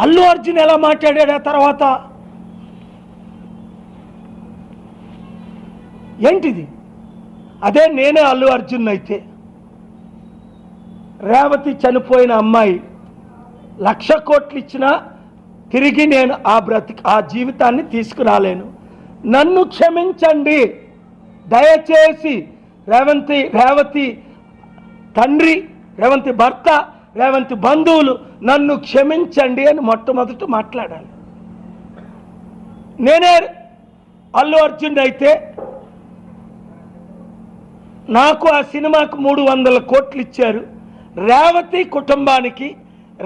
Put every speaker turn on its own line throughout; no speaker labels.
అల్లు అర్జున్ ఎలా మాట్లాడాడు ఆ తర్వాత? ఏంటిది? అదే నేనే అల్లు అర్జున్ అయితే, రేవతి చనిపోయిన అమ్మాయి 1,00,000 కోట్లు ఇచ్చినా తిరిగి నేను ఆ జీవితాన్ని తీసుకురాలేను, నన్ను క్షమించండి దయచేసి, రేవతి తండ్రి, రేవతి భర్త, రేవతి బంధువులు నన్ను క్షమించండి అని మొట్టమొదట మాట్లాడాలి. నేనే అల్లు అర్జున్ అయితే నాకు ఆ సినిమాకు 300 కోట్లు ఇచ్చారు. రేవతి కుటుంబానికి,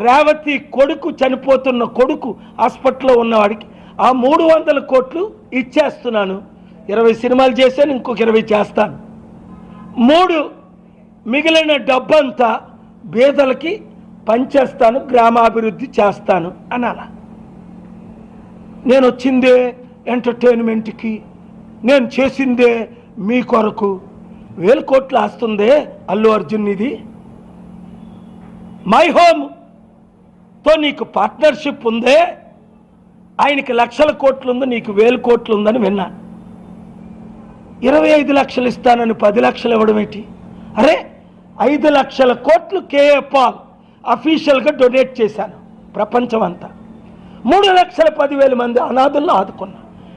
రేవతి కొడుకు, చనిపోతున్న కొడుకు హాస్పిటల్లో ఉన్నవాడికి ఆ 300 కోట్లు ఇచ్చేస్తున్నాను. 20 సినిమాలు చేశాను, ఇంకొక 20 చేస్తాను. 3 మిగిలిన డబ్బంతా పేదలకి పంచేస్తాను, గ్రామాభివృద్ధి చేస్తాను అనాల. నేను వచ్చిందే ఎంటర్టైన్మెంట్కి, నేను చేసిందే మీ కొరకు. 1000 కోట్లు ఆస్తుందే అల్లు అర్జున్. ఇది మై హోమ్తో నీకు పార్ట్నర్షిప్ ఉందే, ఆయనకి 1,00,000 కోట్లు ఉంది, నీకు 1000 కోట్లు ఉందని విన్నా. 25 లక్షలు ఇస్తానని 10 లక్షలు ఇవ్వడం ఏంటి? అరే 5 లక్షల కోట్లు కేఏ పాల్ అఫీషియల్గా డొనేట్ చేశాను ప్రపంచం అంతా. 3,10,000 మంది అనాథులను ఆదుకున్నా.